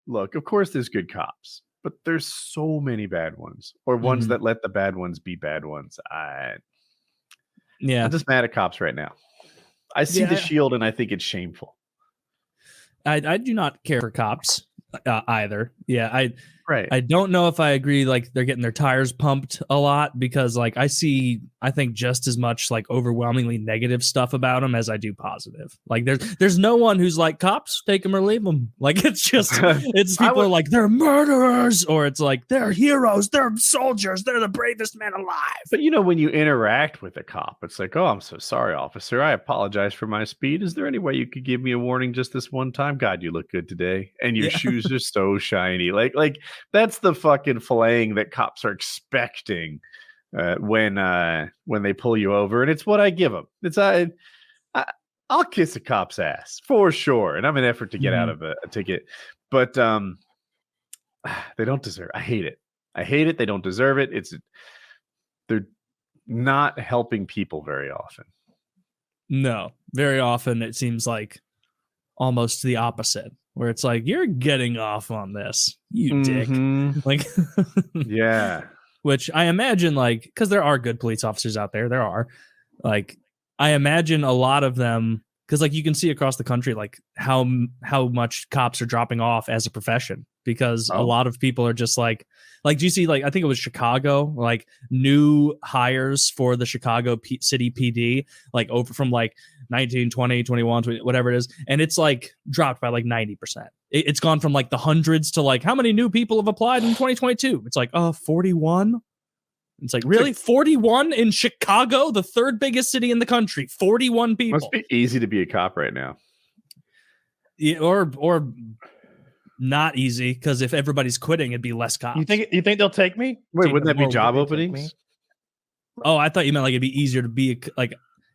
look, of course there's good cops, but there's so many bad ones, or ones that let the bad ones be bad ones. I'm just mad at cops right now. I see the shield and I think it's shameful. I do not care for cops either. Yeah, I don't know if I agree. Like they're getting their tires pumped a lot because like I think just as much like overwhelmingly negative stuff about them as I do positive. Like there's no one who's like cops, take them or leave them. Like it's just people are like they're murderers, or it's like they're heroes, they're soldiers, they're the bravest men alive. But when you interact with a cop, it's like, oh, I'm so sorry, officer. I apologize for my speed. Is there any way you could give me a warning just this one time? God, you look good today, and your shoes are so shiny. Like that's the fucking filleting that cops are expecting when they pull you over, and it's what I give them. It's I'll kiss a cop's ass for sure, and I'm an effort to get out of a ticket, but they don't deserve. I hate it. They don't deserve it. They're not helping people very often. No, very often it seems like almost the opposite, where it's like, you're getting off on this, you dick. Like, yeah. Which I imagine, like, because there are good police officers out there. There are, like, I imagine a lot of them, because like you can see across the country, like how much cops are dropping off as a profession, because a lot of people are just like, do you see, like, I think it was Chicago, like new hires for the Chicago City PD, like over from like 19, 20, 21, 20, whatever it is. And it's like dropped by like 90%. It's gone from like the hundreds to like, how many new people have applied in 2022? It's like, 41. It's like, really? 41 in Chicago, the third biggest city in the country. 41 people. Must be easy to be a cop right now. Yeah, or not easy, because if everybody's quitting, it'd be less cops. You think they'll take me? Wait, wouldn't that be job openings? Oh, I thought you meant like it'd be easier to be like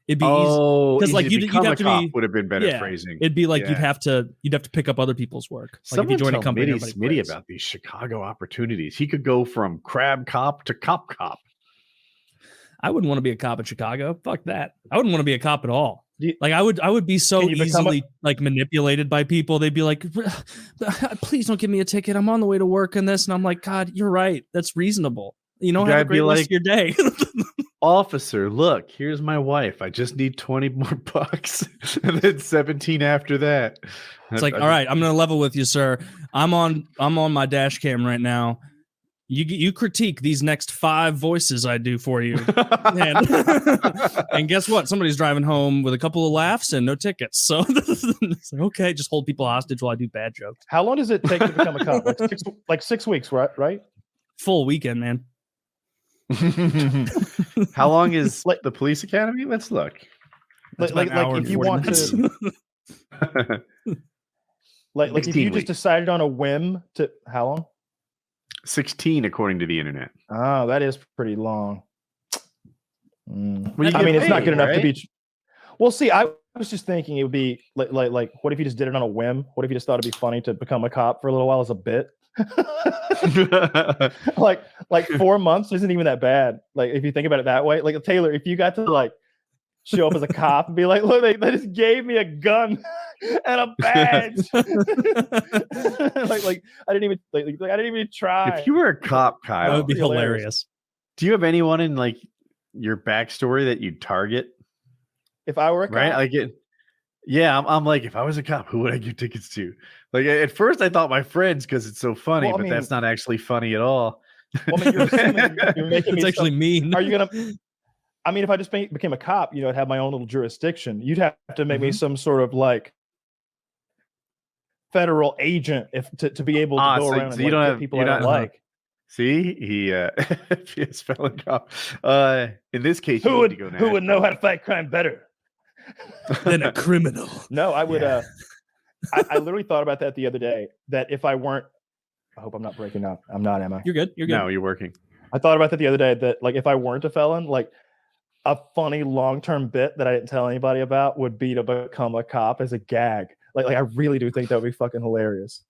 it'd be easy because like you'd have to be would have been better phrasing. It'd be like you'd have to pick up other people's work. Like Someone if you join a company, Smitty about these Chicago opportunities. He could go from crab cop to cop. I wouldn't want to be a cop in Chicago. Fuck that. I wouldn't want to be a cop at all. Like I would be so easily like manipulated by people. They'd be like, please don't give me a ticket. I'm on the way to work and this. And I'm like, God, you're right. That's reasonable. You know, have a great rest of your day. Officer, look, here's my wife. I just need 20 more bucks. And then 17 after that. It's like, all right, I'm going to level with you, sir. I'm on my dash cam right now. You critique these next 5 voices I do for you. And guess what? Somebody's driving home with a couple of laughs and no tickets. So it's like, okay, just hold people hostage while I do bad jokes. How long does it take to become a cop? Like 6 weeks, right? Full weekend, man. How long is the police academy? Let's look. Like if you want to like if you just decided on a whim to how long? 16 according to the internet. Oh, that is pretty long. I mean, it's not good enough to be. Well, see, I was just thinking it would be like what if you just did it on a whim? What if you just thought it'd be funny to become a cop for a little while as a bit? like 4 months isn't even that bad. Like if you think about it that way, like Taylor, if you got to like show up as a cop and be like, look, they just gave me a gun and a badge. like I didn't even try. If you were a cop, Kyle, that would be hilarious. Do you have anyone in like your backstory that you'd target? If I were a cop, right? I'm like, if I was a cop, who would I give tickets to? Like at first I thought my friends because it's so funny, but that's not actually funny at all. Well, I mean, you're making it's actually mean. Are you gonna? I mean, if I just became a cop, I'd have my own little jurisdiction. You'd have to make me some sort of like federal agent to be able to go around and you don't have people I don't like. See, he FPS felon cop. In this case, who would know how to fight crime better than a criminal? No, I would. I literally thought about that the other day. That if I weren't, I hope I'm not breaking up. I'm not, am I? You're good. You're good. No, you're working. I thought about that the other day. That like if I weren't a felon, like a funny long-term bit that I didn't tell anybody about would be to become a cop as a gag. Like I really do think that would be fucking hilarious.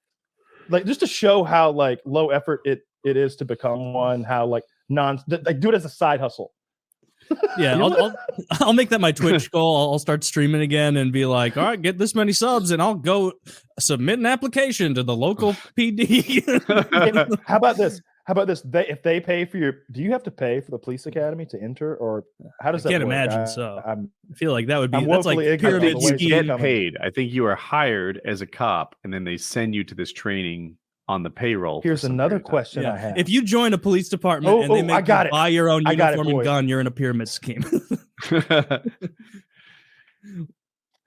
Like just to show how like low effort it is to become one. How like do it as a side hustle. Yeah, I'll make that my Twitch goal. I'll start streaming again and be like, all right, get this many subs, and I'll go submit an application to the local PD. How about this? If they pay for do you have to pay for the police academy to enter, or how does that can't work? imagine so. I feel like that would be I'm that's like woefully ignorant pyramid of the way You it's scheme. get paid. I think you are hired as a cop, and then they send you to this training on the payroll. Here's another question I have. If you join a police department and they make you buy your own uniform and gun, you're in a pyramid scheme.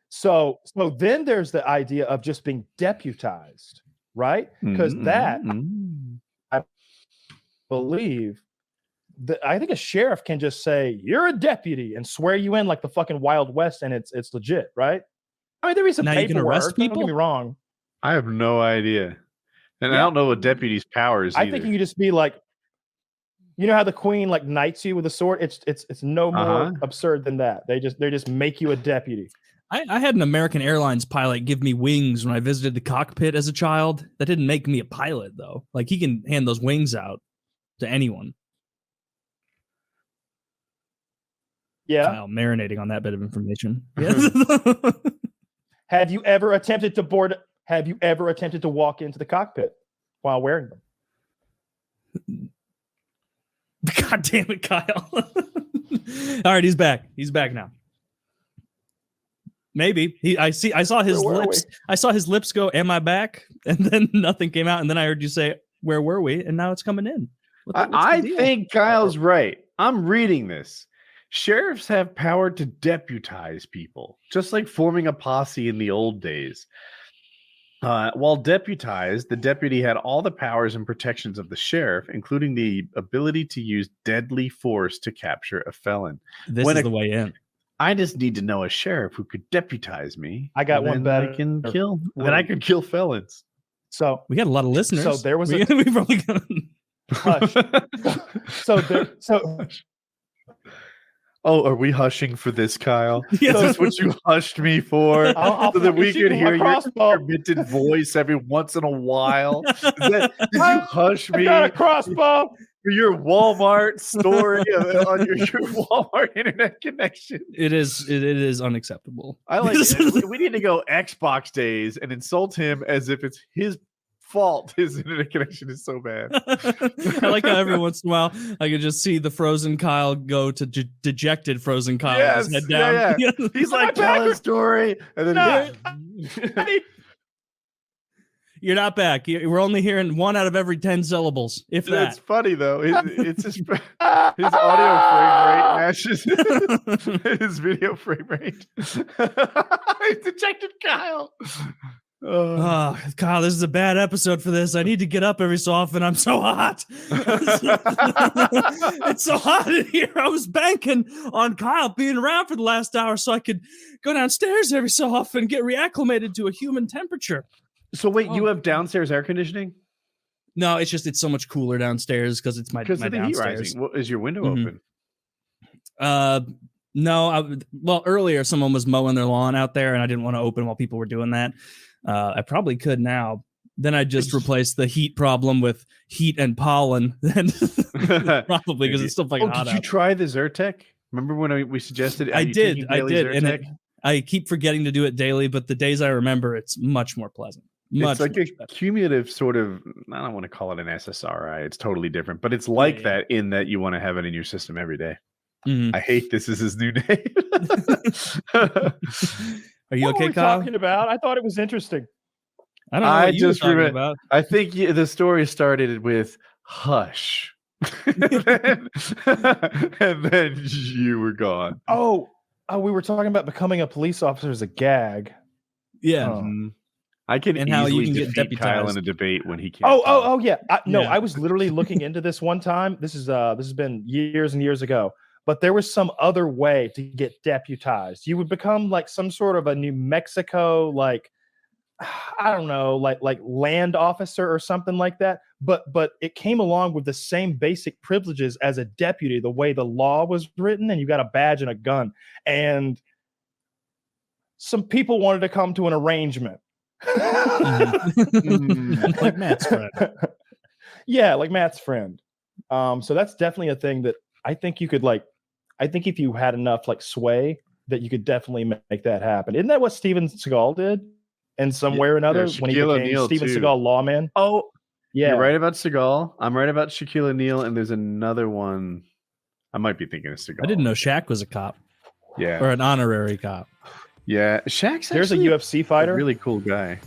So then there's the idea of just being deputized, right? Because that, I believe, I think a sheriff can just say, you're a deputy, and swear you in like the fucking Wild West, and it's legit, right? I mean, there is some now paperwork. You can arrest people? Don't get me wrong. I have no idea. And I don't know what deputy's powers I think you could just be like, you know how the queen like knights you with a sword? It's no more absurd than that. They just make you a deputy. I had an American Airlines pilot give me wings when I visited the cockpit as a child. That didn't make me a pilot, though. Like, he can hand those wings out to anyone. Yeah. Kyle, marinating on that bit of information. Have you ever attempted to walk into the cockpit while wearing them? God damn it, Kyle. All right, he's back. He's back now. Maybe. I saw his lips. I saw his lips go, "Am I back?" And then nothing came out. And then I heard you say, "Where were we?" And now it's coming in. I think Kyle's right. I'm reading this. Sheriffs have power to deputize people, just like forming a posse in the old days. While deputized, the deputy had all the powers and protections of the sheriff, including the ability to use deadly force to capture a felon. This is the way in. I just need to know a sheriff who could deputize me. I got one better. Then I can kill felons. So we got a lot of listeners. So there was we probably got. Oh, are we hushing for this, Kyle? Yes. Is this what you hushed me for? So that we could hear your intermittent voice every once in a while? Did you hush me? I got a crossbow. For your Walmart story on your Walmart internet connection. It is unacceptable. I like it. We need to go Xbox days and insult him as if it's his fault his internet connection is so bad. I like how every once in a while I could just see the frozen Kyle go to dejected frozen Kyle. Yes, his head down. Yeah. He's like, tell a story. And then you're not back. We're only hearing 1 out of every 10 syllables. If that. It's funny though. It's just his audio frame rate matches his video frame rate. Dejected Kyle. Kyle, this is a bad episode for this. I need to get up every so often. I'm so hot. It's so hot in here. I was banking on Kyle being around for the last hour so I could go downstairs every so often and get reacclimated to a human temperature. So wait, you have downstairs air conditioning? No, it's so much cooler downstairs because it's my downstairs. Heat rising. Is your window open? No. Well, earlier someone was mowing their lawn out there, and I didn't want to open while people were doing that. I probably could now. Then I just replace the heat problem with heat and pollen. Probably because it's still fucking hot out. Did you try the Zyrtec? Remember when we suggested? I did, and I keep forgetting to do it daily. But the days I remember, it's much more pleasant. It's like a cumulative sort of, I don't want to call it an SSRI. It's totally different, but it's like that in that you want to have it in your system every day. Mm-hmm. I hate this is his new name. Are you okay, Kyle? Talking about? I thought it was interesting. I don't know what you were talking about. I think the story started with hush. and then you were gone. Oh, we were talking about becoming a police officer as a gag. Yeah. I can and easily how you can defeat get Kyle in a debate when he can't. Oh, yeah. I was literally looking into this one time. This has been years and years ago. But there was some other way to get deputized. You would become like some sort of a New Mexico, like, I don't know, like land officer or something like that. But it came along with the same basic privileges as a deputy, the way the law was written, and you got a badge and a gun. And some people wanted to come to an arrangement. Like Matt's friend. Yeah, like Matt's friend. So that's definitely a thing that I think you could I think if you had enough like sway, that you could definitely make that happen. Isn't that what Steven Seagal did in some way or another when he Shaquille became O'Neal, Steven too. Seagal lawman? Oh, Yeah, you're right about Seagal. I'm right about Shaquille O'Neal, and there's another one. I might be thinking of Seagal. I didn't know Shaq was a cop Yeah, or an honorary cop. yeah. Shaq's there's a actually UFC fighter. really cool guy.